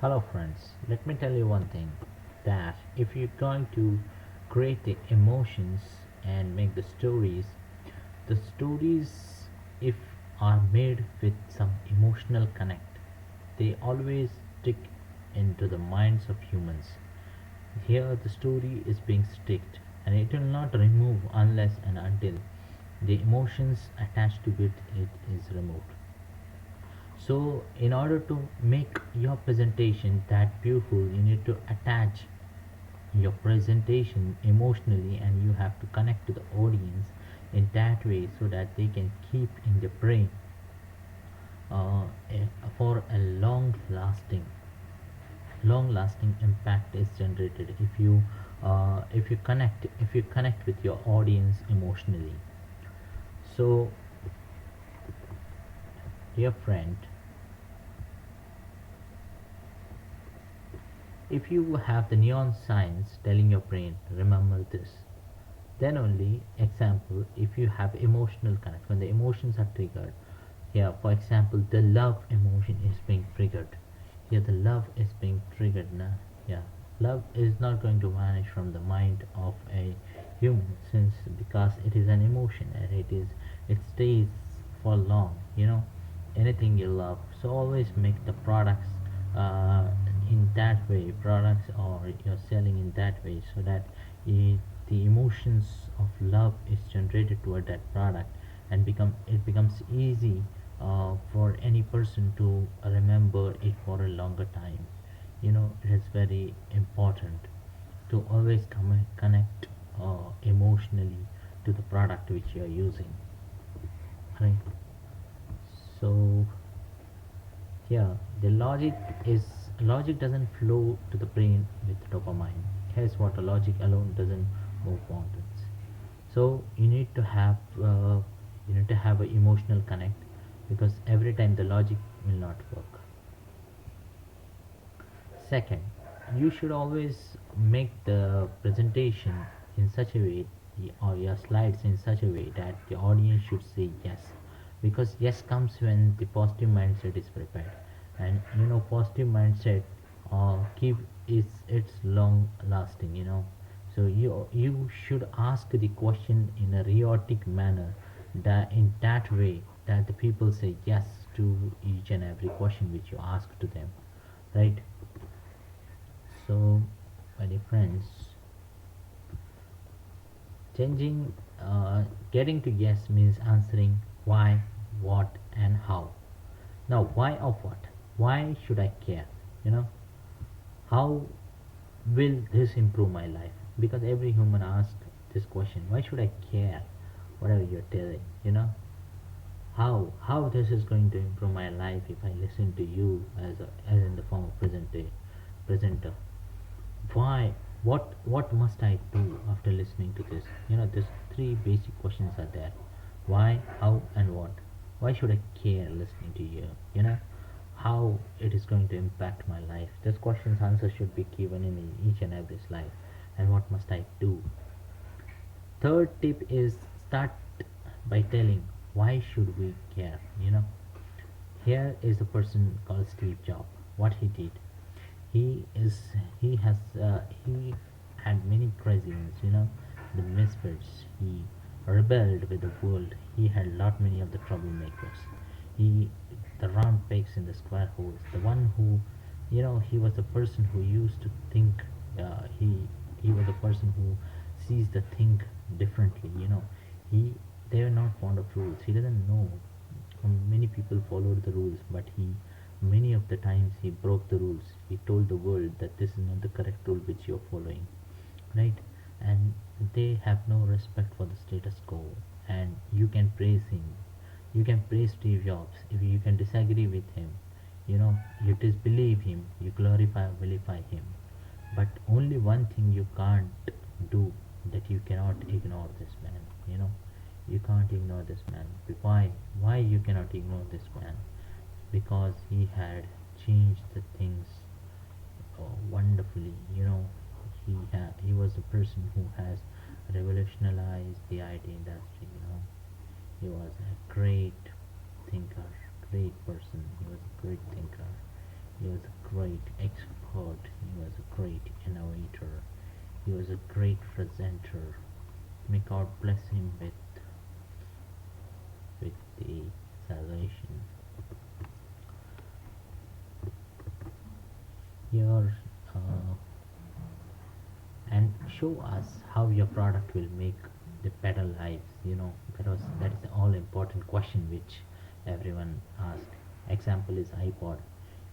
Hello, friends. Let me tell you one thing that if you're going to create the emotions and make the stories, if are made with some emotional connect, they always stick into the minds of humans. Here, the story is being sticked and it will not remove unless and until the emotions attached to it is removed. So, in order to make your presentation that beautiful, you need to attach your presentation emotionally and you have to connect to the audience in that way so that they can keep in the brain uh, for a long lasting impact is generated if you connect with your audience emotionally. So, dear friend, if you have the neon signs telling your brain, remember this, then only, example, if you have emotional connect, when the emotions are triggered, here, for example, the love emotion is being triggered. Here, the love is being triggered now. Yeah, love is not going to vanish from the mind of a human since because it is an emotion and it stays for long. Anything you love. So always make the products uh, in that way, products or you're selling in that way, so that the emotions of love is generated toward that product and it becomes easy for any person to remember it for a longer time. It is very important to always connect emotionally to the product which you are using, right? So, yeah, the logic doesn't flow to the brain with dopamine. Here's what a logic alone doesn't move mountains. So you need to have an emotional connect, because every time the logic will not work. Second, you should always make the presentation in such a way, or your slides in such a way that the audience should say yes, because yes comes when the positive mindset is prepared, and positive mindset keep it's long lasting. So you should ask the question in a rhetoric manner, that in that way that the people say yes to each and every question which you ask to them, right? So, my dear friends, changing, getting to yes means answering why, what, and how. Now, why of what? Why should I care? You know, how will this improve my life? Because every human asks this question: Why should I care? Whatever you're telling, how this is going to improve my life if I listen to you as in the form of presenter. Why? What must I do after listening to this? These three basic questions are there: why, how, and what. Why should I care listening to you? How it is going to impact my life. This question's answer should be given in each and every slide. And what must I do? Third tip is start by telling why should we care. Here is a person called Steve Jobs. What he did, he is he had many craziness. The misfits. He rebelled with the world. He had lot many of the troublemakers. He the round pegs in the square holes. The one who, he was the person who used to think. He was the person who sees the thing differently. He they were not fond of rules. He doesn't know. Many people followed the rules, but many of the times he broke the rules. He told the world that this is not the correct rule which you're following, right? And they have no respect for the status quo. And you can praise him, you can praise Steve Jobs. If you can disagree with him, you disbelieve him, you glorify vilify him, but only one thing you can't do, that you cannot ignore this man. You can't ignore this man. Why you cannot ignore this man? Because he had changed the things wonderfully. He was a person who has revolutionized the IT industry. He was a great thinker, great person. He was a great thinker. He was a great expert. He was a great innovator. He was a great presenter. May God bless him with the salvation. Here, uh, and show us how your product will make the better lives. That is the all important question which everyone asked. Example is iPod.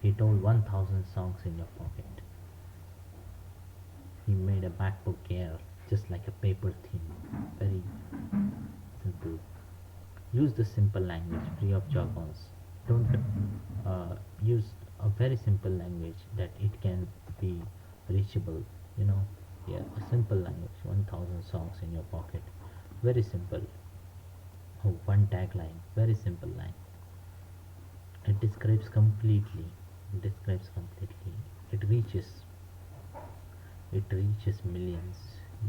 He told 1000 songs in your pocket. He made a MacBook Air just like a paper thin, very simple. Use the simple language free of jargons. Don't use a very simple language that it can be reachable. you know yeah, a simple language. 1000 songs in your pocket, very simple. Oh, one tagline, very simple line. It describes completely it describes completely. It reaches millions.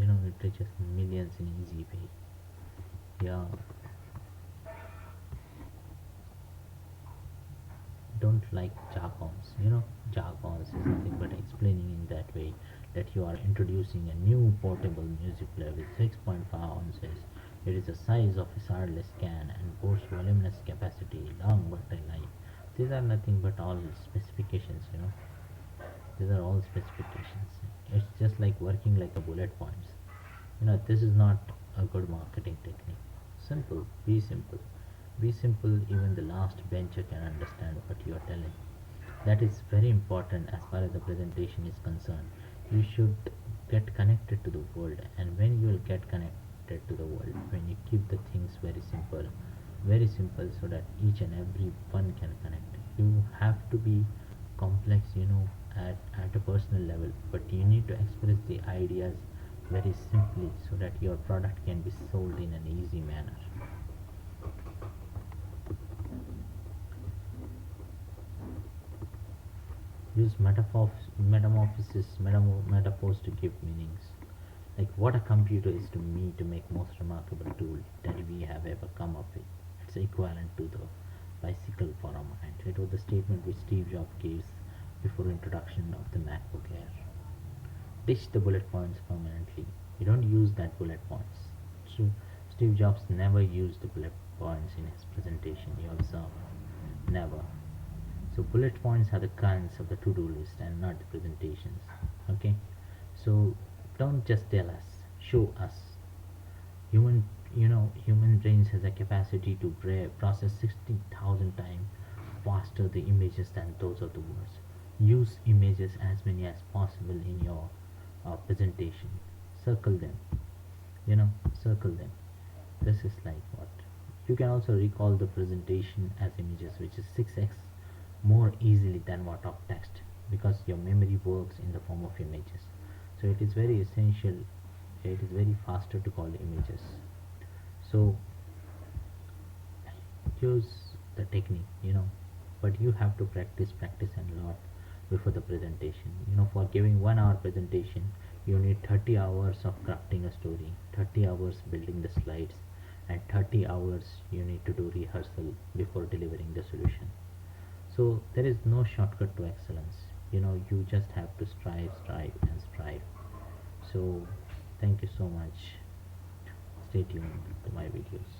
It reaches millions in easy way. Yeah. Don't like jargons. Jargons is nothing but explaining in that way that you are introducing a new portable music player with 6.5 ounces. It is the size of a sardless can and boasts voluminous capacity, long battery life. These are nothing but all specifications. These are all specifications. It's just like working like a bullet points. This is not a good marketing technique. Simple, be simple. Be simple, even the last bencher can understand what you are telling. That is very important as far as the presentation is concerned. You should get connected to the world, and when you will get connected to the world, when you keep the things very simple, so that each and every one can connect. You have to be complex, at a personal level, but you need to express the ideas very simply so that your product can be sold in an easy manner. Use metaphors to give meanings. Like what a computer is to me to make most remarkable tool that we have ever come up with. It's equivalent to the bicycle for a mind. It was the statement which Steve Jobs gives before introduction of the MacBook Air. Ditch the bullet points permanently. You don't use that bullet points. So Steve Jobs never used the bullet points in his presentation. You observe, never. So bullet points are the kinds of the to-do list and not the presentations. Okay, so don't just tell us, show us. Human brains has a capacity to process 60,000 times faster the images than those of the words. Use images as many as possible in your presentation. Circle them. Circle them. This is like what you can also recall the presentation as images, which is 6x more easily than what of text, because your memory works in the form of images. So it is very essential, it is very faster to call images. So use the technique, but you have to practice and lot before the presentation. For giving 1 hour presentation, you need 30 hours of crafting a story, 30 hours building the slides, and 30 hours you need to do rehearsal before delivering the solution. So there is no shortcut to excellence. You just have to strive. So thank you so much. Stay tuned to my videos.